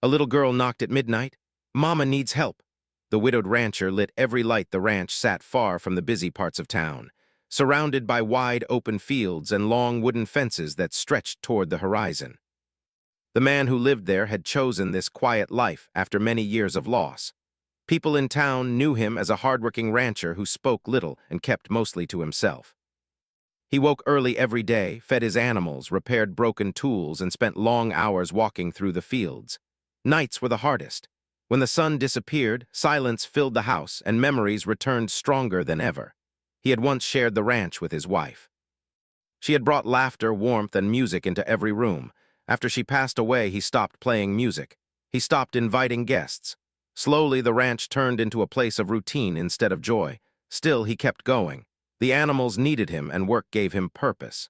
A little girl knocked at midnight. Mama needs help. The widowed rancher lit every light. The ranch sat far from the busy parts of town, surrounded by wide open fields and long wooden fences that stretched toward the horizon. The man who lived there had chosen this quiet life after many years of loss. People in town knew him as a hardworking rancher who spoke little and kept mostly to himself. He woke early every day, fed his animals, repaired broken tools, and spent long hours walking through the fields. Nights were the hardest. When the sun disappeared, silence filled the house, and memories returned stronger than ever. He had once shared the ranch with his wife. She had brought laughter, warmth, and music into every room. After she passed away, he stopped playing music. He stopped inviting guests. Slowly, the ranch turned into a place of routine instead of joy. Still, he kept going. The animals needed him, and work gave him purpose.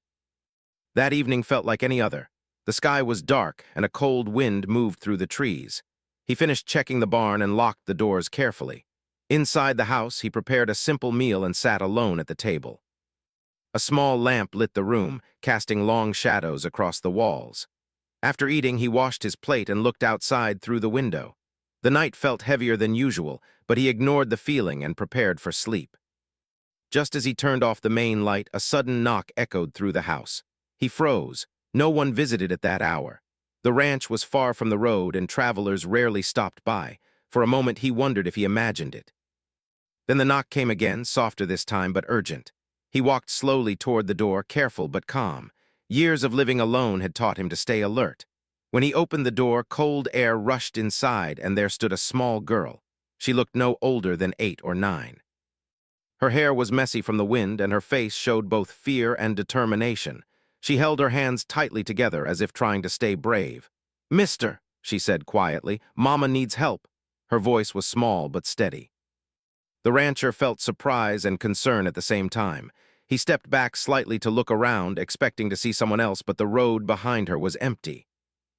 That evening felt like any other. The sky was dark, and a cold wind moved through the trees. He finished checking the barn and locked the doors carefully. Inside the house, he prepared a simple meal and sat alone at the table. A small lamp lit the room, casting long shadows across the walls. After eating, he washed his plate and looked outside through the window. The night felt heavier than usual, but he ignored the feeling and prepared for sleep. Just as he turned off the main light, a sudden knock echoed through the house. He froze. No one visited at that hour. The ranch was far from the road, and travelers rarely stopped by. For a moment, he wondered if he imagined it. Then the knock came again, softer this time, but urgent. He walked slowly toward the door, careful but calm. Years of living alone had taught him to stay alert. When he opened the door, cold air rushed inside, and there stood a small girl. She looked no older than 8 or 9. Her hair was messy from the wind, and her face showed both fear and determination. She held her hands tightly together as if trying to stay brave. "Mister," she said quietly, "Mama needs help." Her voice was small but steady. The rancher felt surprise and concern at the same time. He stepped back slightly to look around, expecting to see someone else, but the road behind her was empty.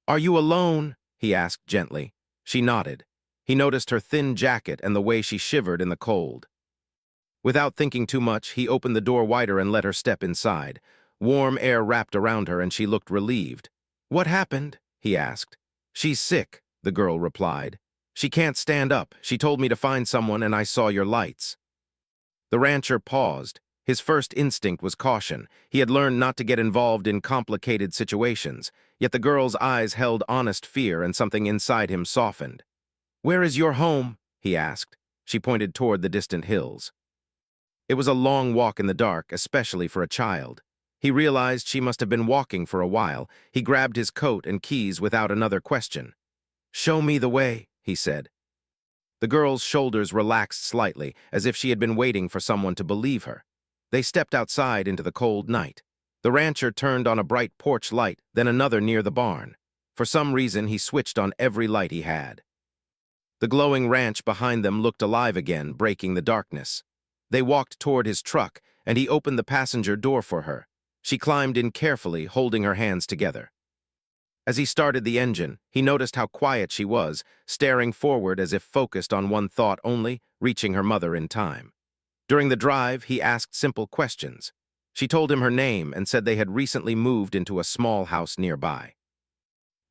"Are you alone?" he asked gently. She nodded. He noticed her thin jacket and the way she shivered in the cold. Without thinking too much, he opened the door wider and let her step inside. Warm air wrapped around her, and she looked relieved. "What happened?" he asked. "She's sick," the girl replied. "She can't stand up. She told me to find someone, and I saw your lights." The rancher paused. His first instinct was caution. He had learned not to get involved in complicated situations, yet the girl's eyes held honest fear, and something inside him softened. "Where is your home?" he asked. She pointed toward the distant hills. It was a long walk in the dark, especially for a child. He realized she must have been walking for a while. He grabbed his coat and keys without another question. "Show me the way," he said. The girl's shoulders relaxed slightly, as if she had been waiting for someone to believe her. They stepped outside into the cold night. The rancher turned on a bright porch light, then another near the barn. For some reason, he switched on every light he had. The glowing ranch behind them looked alive again, breaking the darkness. They walked toward his truck, and he opened the passenger door for her. She climbed in carefully, holding her hands together. As he started the engine, he noticed how quiet she was, staring forward as if focused on one thought only, reaching her mother in time. During the drive, he asked simple questions. She told him her name and said they had recently moved into a small house nearby.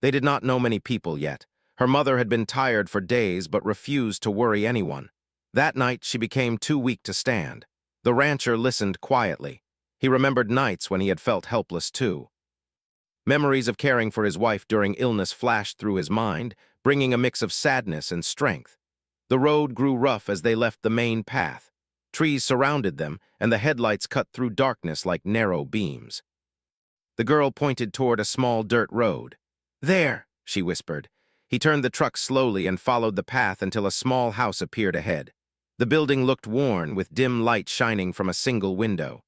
They did not know many people yet. Her mother had been tired for days but refused to worry anyone. That night, she became too weak to stand. The rancher listened quietly. He remembered nights when he had felt helpless too. Memories of caring for his wife during illness flashed through his mind, bringing a mix of sadness and strength. The road grew rough as they left the main path. Trees surrounded them, and the headlights cut through darkness like narrow beams. The girl pointed toward a small dirt road. "There," she whispered. He turned the truck slowly and followed the path until a small house appeared ahead. The building looked worn, with dim light shining from a single window.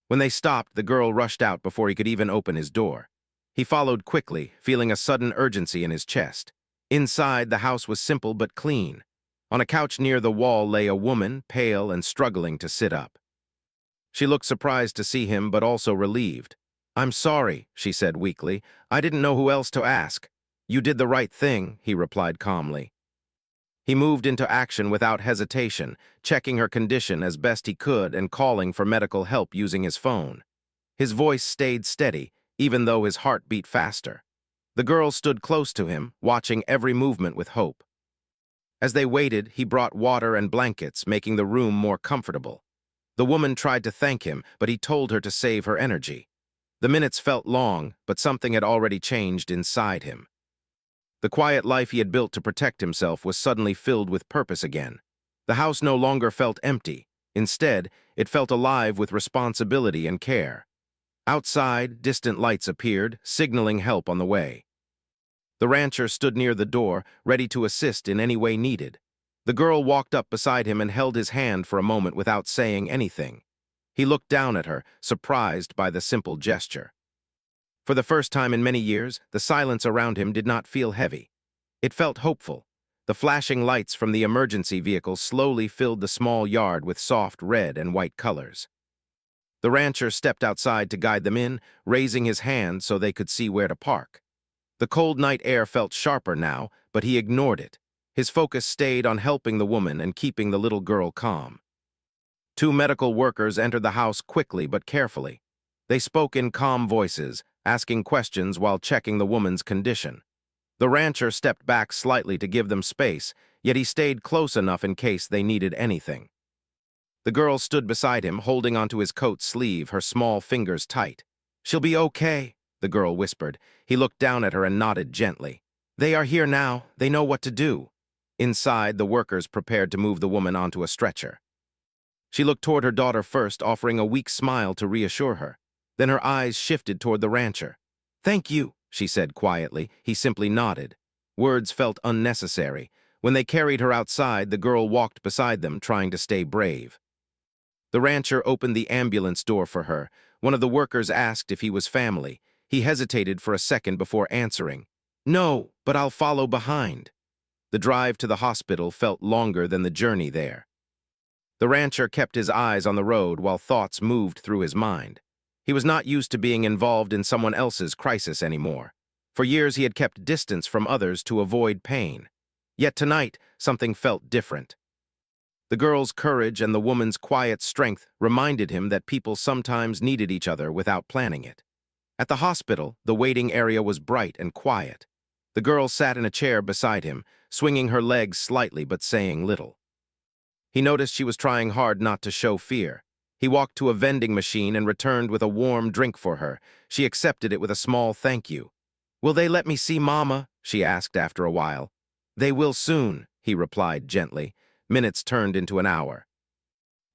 When they stopped, the girl rushed out before he could even open his door. He followed quickly, feeling a sudden urgency in his chest. Inside, the house was simple but clean. On a couch near the wall lay a woman, pale and struggling to sit up. She looked surprised to see him, but also relieved. "I'm sorry," she said weakly. "I didn't know who else to ask." "You did the right thing," he replied calmly. He moved into action without hesitation, checking her condition as best he could and calling for medical help using his phone. His voice stayed steady, even though his heart beat faster. The girl stood close to him, watching every movement with hope. As they waited, he brought water and blankets, making the room more comfortable. The woman tried to thank him, but he told her to save her energy. The minutes felt long, but something had already changed inside him. The quiet life he had built to protect himself was suddenly filled with purpose again. The house no longer felt empty. Instead, it felt alive with responsibility and care. Outside, distant lights appeared, signaling help on the way. The rancher stood near the door, ready to assist in any way needed. The girl walked up beside him and held his hand for a moment without saying anything. He looked down at her, surprised by the simple gesture. For the first time in many years, the silence around him did not feel heavy. It felt hopeful. The flashing lights from the emergency vehicle slowly filled the small yard with soft red and white colors. The rancher stepped outside to guide them in, raising his hand so they could see where to park. The cold night air felt sharper now, but he ignored it. His focus stayed on helping the woman and keeping the little girl calm. Two medical workers entered the house quickly but carefully. They spoke in calm voices, asking questions while checking the woman's condition. The rancher stepped back slightly to give them space, yet he stayed close enough in case they needed anything. The girl stood beside him, holding onto his coat sleeve, her small fingers tight. "She'll be okay," the girl whispered. He looked down at her and nodded gently. "They are here now. They know what to do." Inside, the workers prepared to move the woman onto a stretcher. She looked toward her daughter first, offering a weak smile to reassure her. Then her eyes shifted toward the rancher. "Thank you," she said quietly. He simply nodded. Words felt unnecessary. When they carried her outside, the girl walked beside them, trying to stay brave. The rancher opened the ambulance door for her. One of the workers asked if he was family. He hesitated for a second before answering. "No, but I'll follow behind." The drive to the hospital felt longer than the journey there. The rancher kept his eyes on the road while thoughts moved through his mind. He was not used to being involved in someone else's crisis anymore. For years he had kept distance from others to avoid pain. Yet tonight, something felt different. The girl's courage and the woman's quiet strength reminded him that people sometimes needed each other without planning it. At the hospital, the waiting area was bright and quiet. The girl sat in a chair beside him, swinging her legs slightly but saying little. He noticed she was trying hard not to show fear. He walked to a vending machine and returned with a warm drink for her. She accepted it with a small thank you. "Will they let me see Mama?" she asked after a while. "They will soon," he replied gently. Minutes turned into an hour.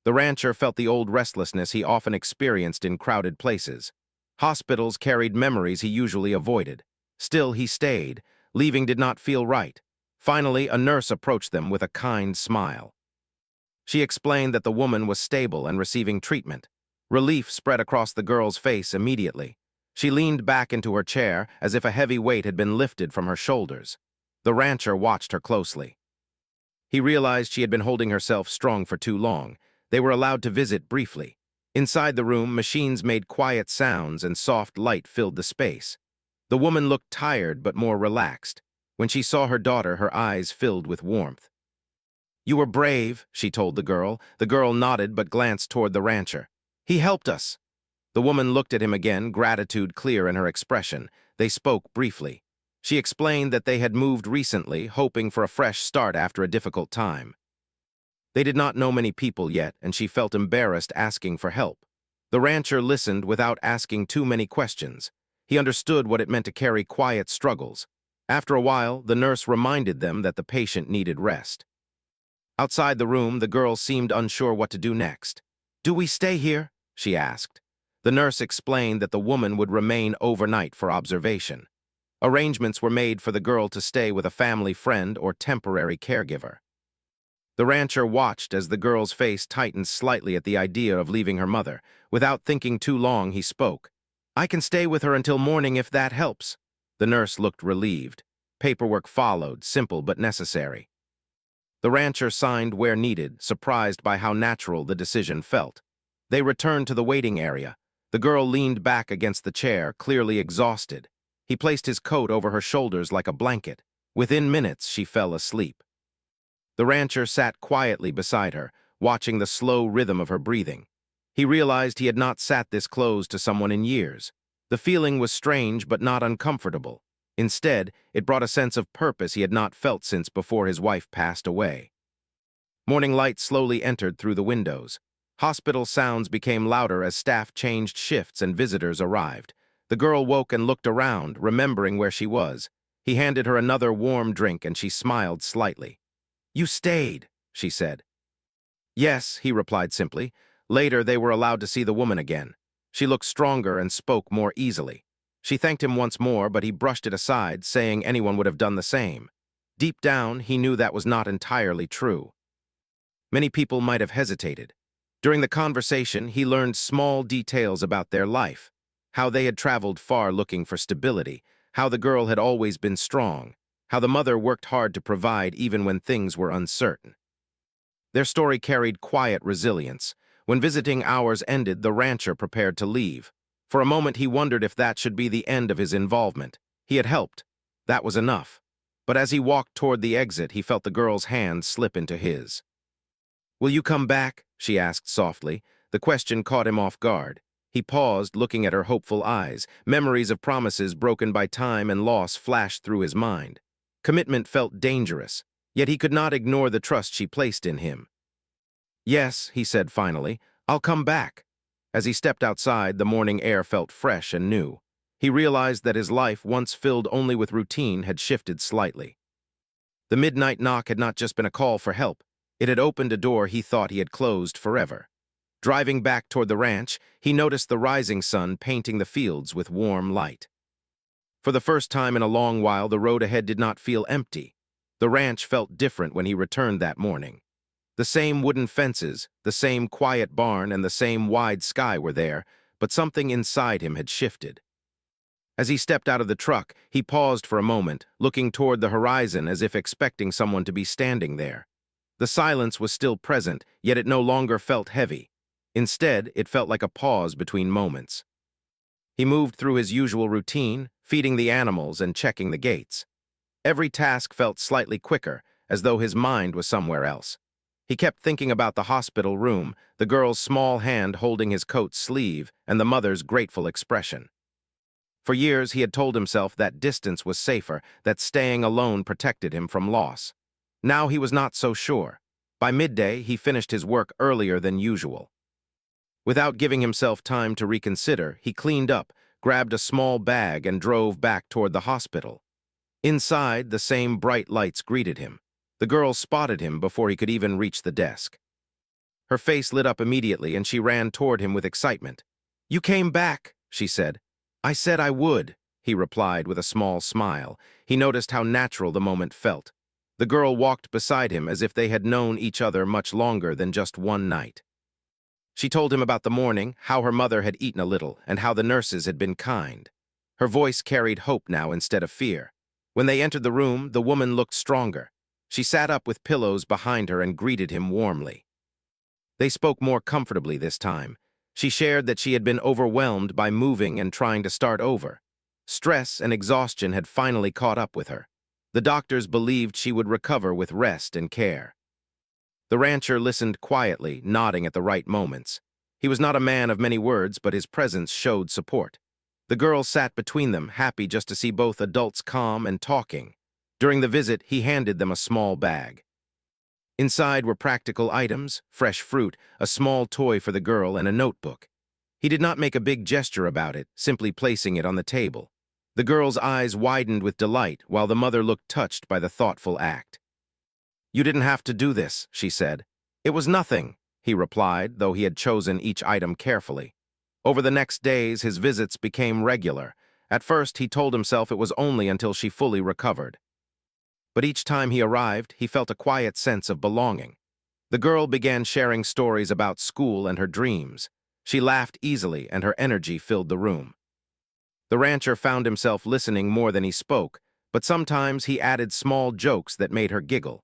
The rancher felt the old restlessness he often experienced in crowded places. Hospitals carried memories he usually avoided. Still, he stayed. Leaving did not feel right. Finally, a nurse approached them with a kind smile. She explained that the woman was stable and receiving treatment. Relief spread across the girl's face immediately. She leaned back into her chair as if a heavy weight had been lifted from her shoulders. The rancher watched her closely. He realized she had been holding herself strong for too long. They were allowed to visit briefly. Inside the room, machines made quiet sounds and soft light filled the space. The woman looked tired but more relaxed. When she saw her daughter, her eyes filled with warmth. "You were brave," she told the girl. The girl nodded but glanced toward the rancher. "He helped us." The woman looked at him again, gratitude clear in her expression. They spoke briefly. She explained that they had moved recently, hoping for a fresh start after a difficult time. They did not know many people yet, and she felt embarrassed asking for help. The rancher listened without asking too many questions. He understood what it meant to carry quiet struggles. After a while, the nurse reminded them that the patient needed rest. Outside the room, the girl seemed unsure what to do next. "Do we stay here?" she asked. The nurse explained that the woman would remain overnight for observation. Arrangements were made for the girl to stay with a family friend or temporary caregiver. The rancher watched as the girl's face tightened slightly at the idea of leaving her mother. Without thinking too long, he spoke. "I can stay with her until morning if that helps." The nurse looked relieved. Paperwork followed, simple but necessary. The rancher signed where needed, surprised by how natural the decision felt. They returned to the waiting area. The girl leaned back against the chair, clearly exhausted. He placed his coat over her shoulders like a blanket. Within minutes, she fell asleep. The rancher sat quietly beside her, watching the slow rhythm of her breathing. He realized he had not sat this close to someone in years. The feeling was strange but not uncomfortable. Instead, it brought a sense of purpose he had not felt since before his wife passed away. Morning light slowly entered through the windows. Hospital sounds became louder as staff changed shifts and visitors arrived. The girl woke and looked around, remembering where she was. He handed her another warm drink and she smiled slightly. "You stayed," she said. "Yes," he replied simply. Later, they were allowed to see the woman again. She looked stronger and spoke more easily. She thanked him once more, but he brushed it aside, saying anyone would have done the same. Deep down, he knew that was not entirely true. Many people might have hesitated. During the conversation, he learned small details about their life, how they had traveled far looking for stability, how the girl had always been strong, how the mother worked hard to provide even when things were uncertain. Their story carried quiet resilience. When visiting hours ended, the rancher prepared to leave. For a moment, he wondered if that should be the end of his involvement. He had helped. That was enough. But as he walked toward the exit, he felt the girl's hand slip into his. "Will you come back?" she asked softly. The question caught him off guard. He paused, looking at her hopeful eyes. Memories of promises broken by time and loss flashed through his mind. Commitment felt dangerous, yet he could not ignore the trust she placed in him. "Yes," he said finally, "I'll come back." As he stepped outside, the morning air felt fresh and new. He realized that his life, once filled only with routine, had shifted slightly. The midnight knock had not just been a call for help. It had opened a door he thought he had closed forever. Driving back toward the ranch, he noticed the rising sun painting the fields with warm light. For the first time in a long while, the road ahead did not feel empty. The ranch felt different when he returned that morning. The same wooden fences, the same quiet barn, and the same wide sky were there, but something inside him had shifted. As he stepped out of the truck, he paused for a moment, looking toward the horizon as if expecting someone to be standing there. The silence was still present, yet it no longer felt heavy. Instead, it felt like a pause between moments. He moved through his usual routine, feeding the animals and checking the gates. Every task felt slightly quicker, as though his mind was somewhere else. He kept thinking about the hospital room, the girl's small hand holding his coat sleeve, and the mother's grateful expression. For years, he had told himself that distance was safer, that staying alone protected him from loss. Now he was not so sure. By midday, he finished his work earlier than usual. Without giving himself time to reconsider, he cleaned up, grabbed a small bag, and drove back toward the hospital. Inside, the same bright lights greeted him. The girl spotted him before he could even reach the desk. Her face lit up immediately, and she ran toward him with excitement. "You came back," she said. "I said I would," he replied with a small smile. He noticed how natural the moment felt. The girl walked beside him as if they had known each other much longer than just one night. She told him about the morning, how her mother had eaten a little, and how the nurses had been kind. Her voice carried hope now instead of fear. When they entered the room, the woman looked stronger. She sat up with pillows behind her and greeted him warmly. They spoke more comfortably this time. She shared that she had been overwhelmed by moving and trying to start over. Stress and exhaustion had finally caught up with her. The doctors believed she would recover with rest and care. The rancher listened quietly, nodding at the right moments. He was not a man of many words, but his presence showed support. The girl sat between them, happy just to see both adults calm and talking. During the visit, he handed them a small bag. Inside were practical items, fresh fruit, a small toy for the girl, and a notebook. He did not make a big gesture about it, simply placing it on the table. The girl's eyes widened with delight, while the mother looked touched by the thoughtful act. "You didn't have to do this," she said. "It was nothing," he replied, though he had chosen each item carefully. Over the next days, his visits became regular. At first, he told himself it was only until she fully recovered. But each time he arrived, he felt a quiet sense of belonging. The girl began sharing stories about school and her dreams. She laughed easily, and her energy filled the room. The rancher found himself listening more than he spoke, but sometimes he added small jokes that made her giggle.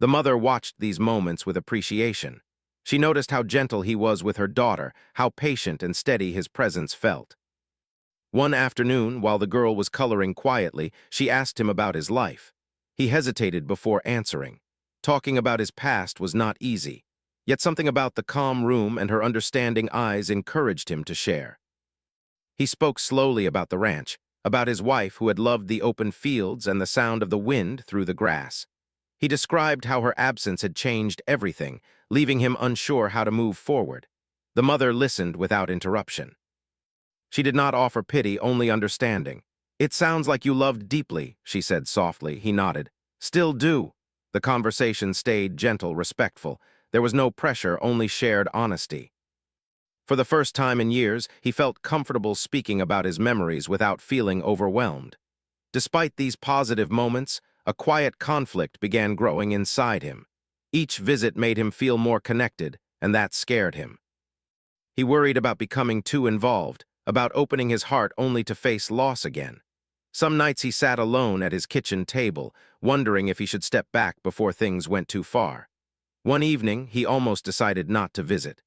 The mother watched these moments with appreciation. She noticed how gentle he was with her daughter, how patient and steady his presence felt. One afternoon, while the girl was coloring quietly, she asked him about his life. He hesitated before answering. Talking about his past was not easy, yet something about the calm room and her understanding eyes encouraged him to share. He spoke slowly about the ranch, about his wife who had loved the open fields and the sound of the wind through the grass. He described how her absence had changed everything, leaving him unsure how to move forward. The mother listened without interruption. She did not offer pity, only understanding. "It sounds like you loved deeply," she said softly. He nodded. "Still do." The conversation stayed gentle, respectful. There was no pressure, only shared honesty. For the first time in years, he felt comfortable speaking about his memories without feeling overwhelmed. Despite these positive moments, a quiet conflict began growing inside him. Each visit made him feel more connected, and that scared him. He worried about becoming too involved, about opening his heart only to face loss again. Some nights he sat alone at his kitchen table, wondering if he should step back before things went too far. One evening, he almost decided not to visit.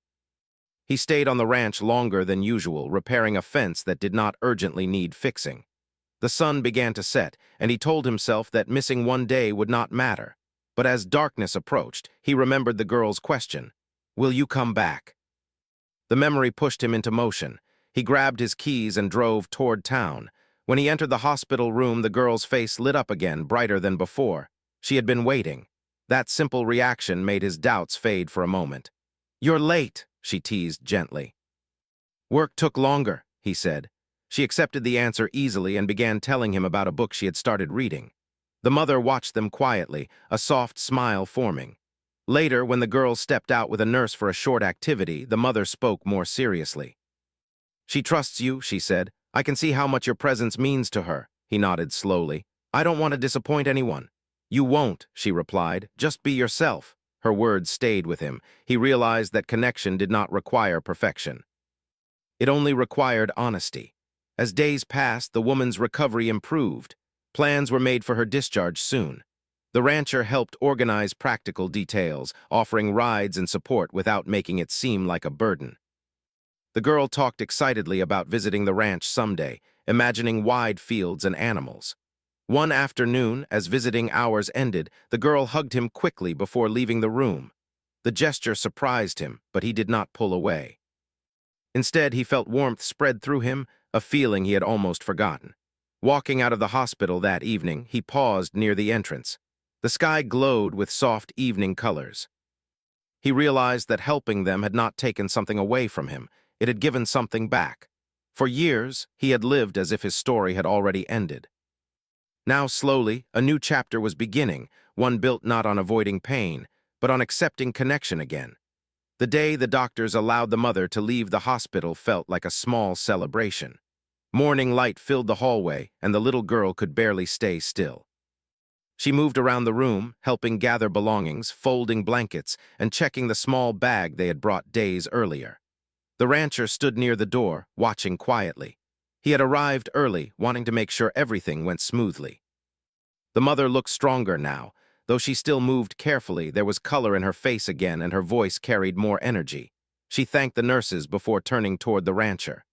He stayed on the ranch longer than usual, repairing a fence that did not urgently need fixing. The sun began to set, and he told himself that missing one day would not matter. But as darkness approached, he remembered the girl's question, "Will you come back?" The memory pushed him into motion. He grabbed his keys and drove toward town. When he entered the hospital room, the girl's face lit up again, brighter than before. She had been waiting. That simple reaction made his doubts fade for a moment. "You're late," she teased gently. "Work took longer," he said. She accepted the answer easily and began telling him about a book she had started reading. The mother watched them quietly, a soft smile forming. Later, when the girl stepped out with a nurse for a short activity, the mother spoke more seriously. "She trusts you," she said. "I can see how much your presence means to her." He nodded slowly. "I don't want to disappoint anyone." "You won't," she replied. "Just be yourself." Her words stayed with him. He realized that connection did not require perfection. It only required honesty. As days passed, the woman's recovery improved. Plans were made for her discharge soon. The rancher helped organize practical details, offering rides and support without making it seem like a burden. The girl talked excitedly about visiting the ranch someday, imagining wide fields and animals. One afternoon, as visiting hours ended, the girl hugged him quickly before leaving the room. The gesture surprised him, but he did not pull away. Instead, he felt warmth spread through him, a feeling he had almost forgotten. Walking out of the hospital that evening, he paused near the entrance. The sky glowed with soft evening colors. He realized that helping them had not taken something away from him. It had given something back. For years, he had lived as if his story had already ended. Now, slowly, a new chapter was beginning, one built not on avoiding pain, but on accepting connection again. The day the doctors allowed the mother to leave the hospital felt like a small celebration. Morning light filled the hallway, and the little girl could barely stay still. She moved around the room, helping gather belongings, folding blankets, and checking the small bag they had brought days earlier. The rancher stood near the door, watching quietly. He had arrived early, wanting to make sure everything went smoothly. The mother looked stronger now. Though she still moved carefully, there was color in her face again and her voice carried more energy. She thanked the nurses before turning toward the rancher.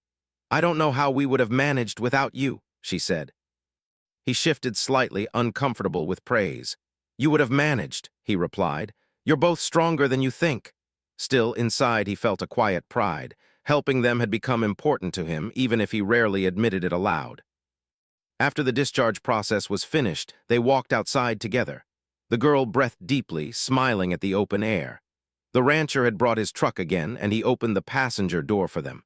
"I don't know how we would have managed without you," she said. He shifted slightly, uncomfortable with praise. "You would have managed," he replied. "You're both stronger than you think." Still, inside he felt a quiet pride. Helping them had become important to him, even if he rarely admitted it aloud. After the discharge process was finished, they walked outside together. The girl breathed deeply, smiling at the open air. The rancher had brought his truck again, and he opened the passenger door for them.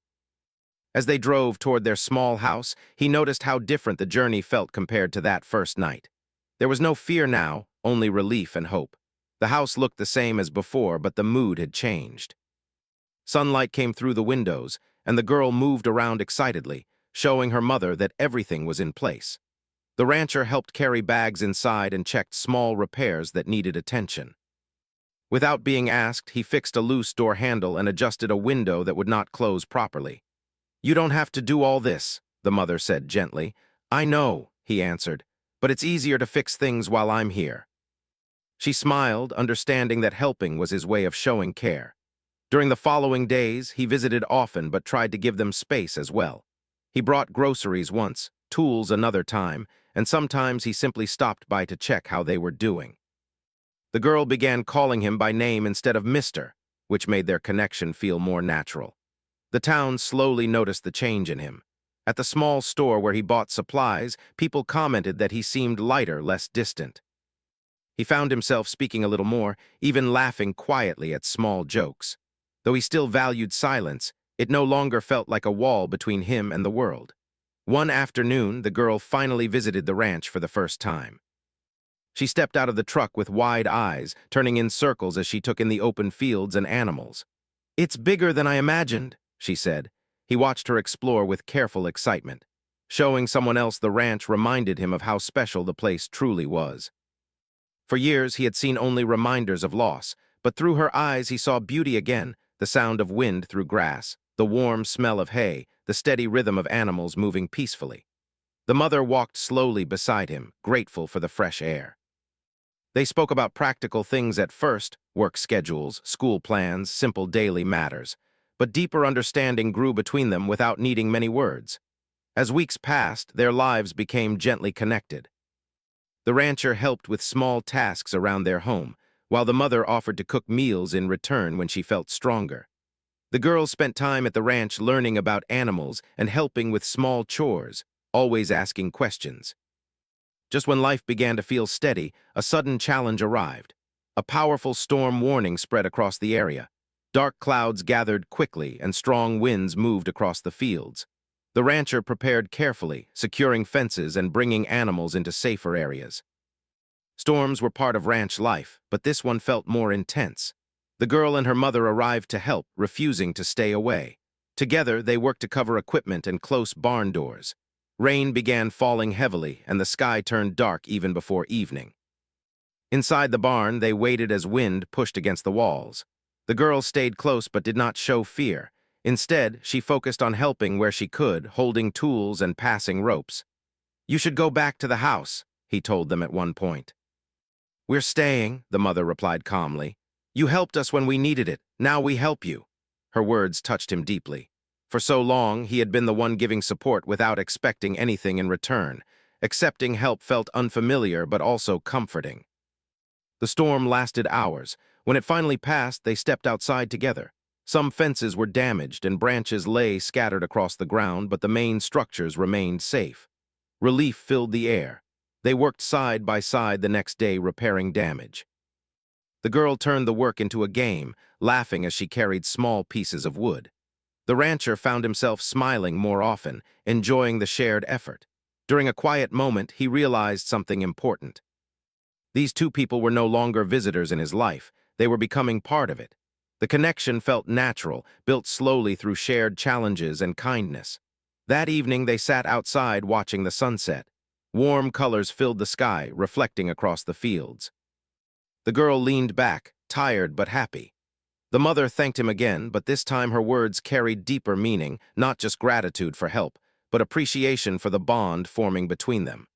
As they drove toward their small house, he noticed how different the journey felt compared to that first night. There was no fear now, only relief and hope. The house looked the same as before, but the mood had changed. Sunlight came through the windows, and the girl moved around excitedly, showing her mother that everything was in place. The rancher helped carry bags inside and checked small repairs that needed attention. Without being asked, he fixed a loose door handle and adjusted a window that would not close properly. "You don't have to do all this," the mother said gently. "I know," he answered, "but it's easier to fix things while I'm here." She smiled, understanding that helping was his way of showing care. During the following days, he visited often but tried to give them space as well. He brought groceries once, tools another time, and sometimes he simply stopped by to check how they were doing. The girl began calling him by name instead of Mr., which made their connection feel more natural. The town slowly noticed the change in him. At the small store where he bought supplies, people commented that he seemed lighter, less distant. He found himself speaking a little more, even laughing quietly at small jokes. Though he still valued silence, it no longer felt like a wall between him and the world. One afternoon, the girl finally visited the ranch for the first time. She stepped out of the truck with wide eyes, turning in circles as she took in the open fields and animals. "It's bigger than I imagined," she said. He watched her explore with careful excitement. Showing someone else the ranch reminded him of how special the place truly was. For years, he had seen only reminders of loss, but through her eyes he saw beauty again, the sound of wind through grass, the warm smell of hay, the steady rhythm of animals moving peacefully. The mother walked slowly beside him, grateful for the fresh air. They spoke about practical things at first, work schedules, school plans, simple daily matters. But deeper understanding grew between them without needing many words. As weeks passed, their lives became gently connected. The rancher helped with small tasks around their home, while the mother offered to cook meals in return when she felt stronger. The girls spent time at the ranch learning about animals and helping with small chores, always asking questions. Just when life began to feel steady, a sudden challenge arrived. A powerful storm warning spread across the area. Dark clouds gathered quickly and strong winds moved across the fields. The rancher prepared carefully, securing fences and bringing animals into safer areas. Storms were part of ranch life, but this one felt more intense. The girl and her mother arrived to help, refusing to stay away. Together, they worked to cover equipment and close barn doors. Rain began falling heavily, and the sky turned dark even before evening. Inside the barn, they waited as wind pushed against the walls. The girl stayed close but did not show fear. Instead, she focused on helping where she could, holding tools and passing ropes. "You should go back to the house," he told them at one point. "We're staying," the mother replied calmly. "You helped us when we needed it. Now we help you." Her words touched him deeply. For so long, he had been the one giving support without expecting anything in return. Accepting help felt unfamiliar but also comforting. The storm lasted hours. When it finally passed, they stepped outside together. Some fences were damaged and branches lay scattered across the ground, but the main structures remained safe. Relief filled the air. They worked side by side the next day repairing damage. The girl turned the work into a game, laughing as she carried small pieces of wood. The rancher found himself smiling more often, enjoying the shared effort. During a quiet moment, he realized something important. These two people were no longer visitors in his life. They were becoming part of it. The connection felt natural, built slowly through shared challenges and kindness. That evening, they sat outside watching the sunset. Warm colors filled the sky, reflecting across the fields. The girl leaned back, tired but happy. The mother thanked him again, but this time her words carried deeper meaning, not just gratitude for help, but appreciation for the bond forming between them.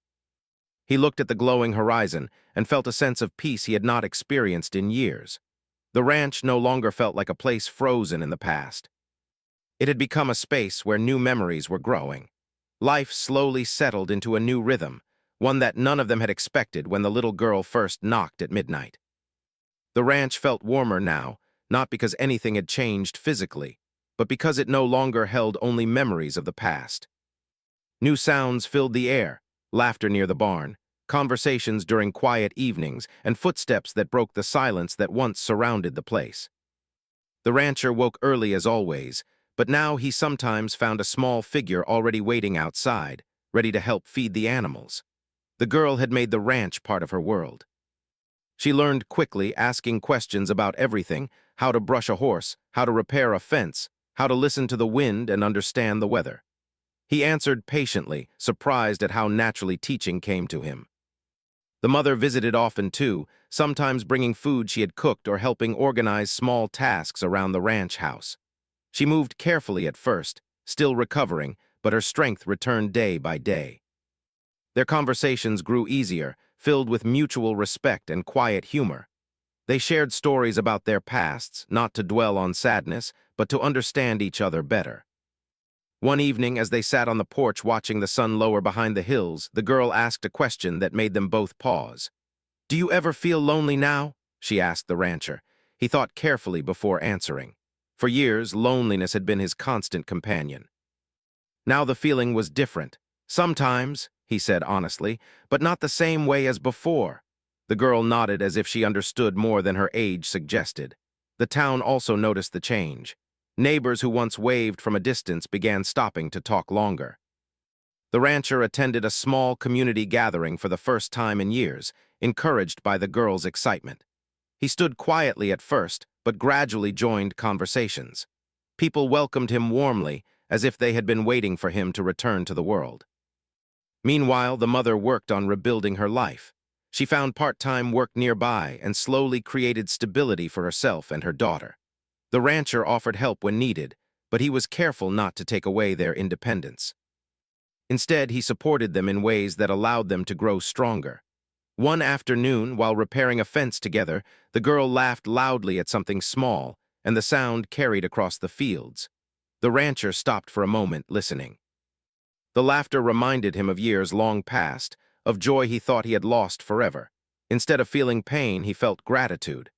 He looked at the glowing horizon and felt a sense of peace he had not experienced in years. The ranch no longer felt like a place frozen in the past. It had become a space where new memories were growing. Life slowly settled into a new rhythm, one that none of them had expected when the little girl first knocked at midnight. The ranch felt warmer now, not because anything had changed physically, but because it no longer held only memories of the past. New sounds filled the air, laughter near the barn, conversations during quiet evenings, and footsteps that broke the silence that once surrounded the place. The rancher woke early as always, but now he sometimes found a small figure already waiting outside, ready to help feed the animals. The girl had made the ranch part of her world. She learned quickly, asking questions about everything: how to brush a horse, how to repair a fence, how to listen to the wind and understand the weather. He answered patiently, surprised at how naturally teaching came to him. The mother visited often too, sometimes bringing food she had cooked or helping organize small tasks around the ranch house. She moved carefully at first, still recovering, but her strength returned day by day. Their conversations grew easier, filled with mutual respect and quiet humor. They shared stories about their pasts, not to dwell on sadness, but to understand each other better. One evening, as they sat on the porch watching the sun lower behind the hills, the girl asked a question that made them both pause. "Do you ever feel lonely now?" she asked the rancher. He thought carefully before answering. For years, loneliness had been his constant companion. Now the feeling was different. Sometimes, he said honestly, but not the same way as before. The girl nodded as if she understood more than her age suggested. The town also noticed the change. Neighbors who once waved from a distance began stopping to talk longer. The rancher attended a small community gathering for the first time in years, encouraged by the girl's excitement. He stood quietly at first, but gradually joined conversations. People welcomed him warmly, as if they had been waiting for him to return to the world. Meanwhile, the mother worked on rebuilding her life. She found part-time work nearby and slowly created stability for herself and her daughter. The rancher offered help when needed, but he was careful not to take away their independence. Instead, he supported them in ways that allowed them to grow stronger. One afternoon, while repairing a fence together, the girl laughed loudly at something small, and the sound carried across the fields. The rancher stopped for a moment, listening. The laughter reminded him of years long past, of joy he thought he had lost forever. Instead of feeling pain, he felt gratitude.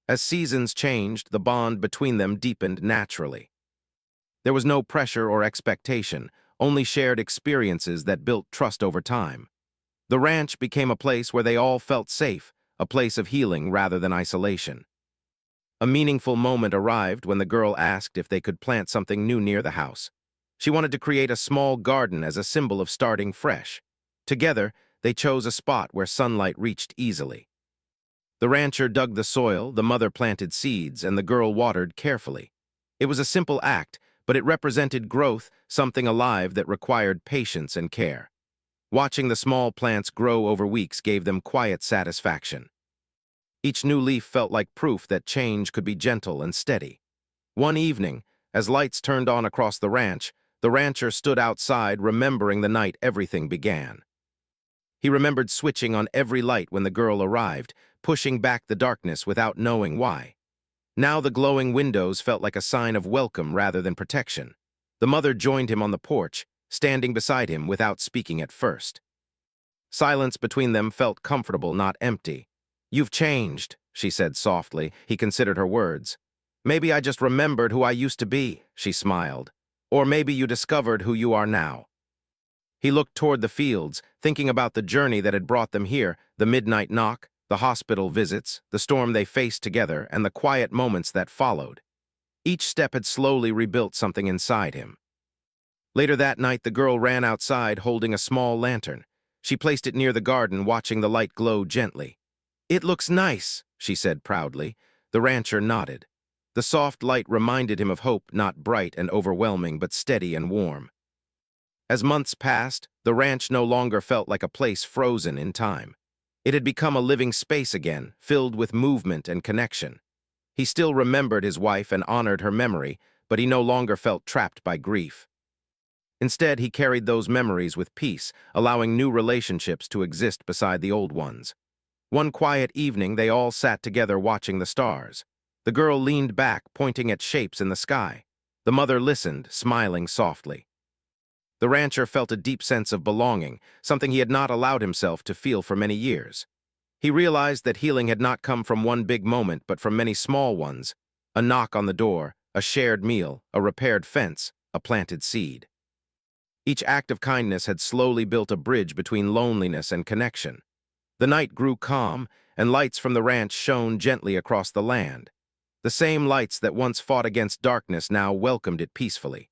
As seasons changed, the bond between them deepened naturally. There was no pressure or expectation, only shared experiences that built trust over time. The ranch became a place where they all felt safe, a place of healing rather than isolation. A meaningful moment arrived when the girl asked if they could plant something new near the house. She wanted to create a small garden as a symbol of starting fresh. Together, they chose a spot where sunlight reached easily. The rancher dug the soil, the mother planted seeds, and the girl watered carefully. It was a simple act, but it represented growth, something alive that required patience and care. Watching the small plants grow over weeks gave them quiet satisfaction. Each new leaf felt like proof that change could be gentle and steady. One evening, as lights turned on across the rancher stood outside, remembering the night everything began. He remembered switching on every light when the girl arrived, pushing back the darkness without knowing why. Now the glowing windows felt like a sign of welcome rather than protection. The mother joined him on the porch, standing beside him without speaking at first. Silence between them felt comfortable, not empty. "You've changed," she said softly. He considered her words. "Maybe I just remembered who I used to be," she smiled. "Or maybe you discovered who you are now." He looked toward the fields, thinking about the journey that had brought them here, the midnight knock, the hospital visits, the storm they faced together, and the quiet moments that followed. Each step had slowly rebuilt something inside him. Later that night, the girl ran outside holding a small lantern. She placed it near the garden, watching the light glow gently. "It looks nice," she said proudly. The rancher nodded. The soft light reminded him of hope, not bright and overwhelming, but steady and warm. As months passed, the ranch no longer felt like a place frozen in time. It had become a living space again, filled with movement and connection. He still remembered his wife and honored her memory, but he no longer felt trapped by grief. Instead, he carried those memories with peace, allowing new relationships to exist beside the old ones. One quiet evening, they all sat together watching the stars. The girl leaned back, pointing at shapes in the sky. The mother listened, smiling softly. The rancher felt a deep sense of belonging, something he had not allowed himself to feel for many years. He realized that healing had not come from one big moment, but from many small ones. A knock on the door, a shared meal, a repaired fence, a planted seed. Each act of kindness had slowly built a bridge between loneliness and connection. The night grew calm, and lights from the ranch shone gently across the land. The same lights that once fought against darkness now welcomed it peacefully.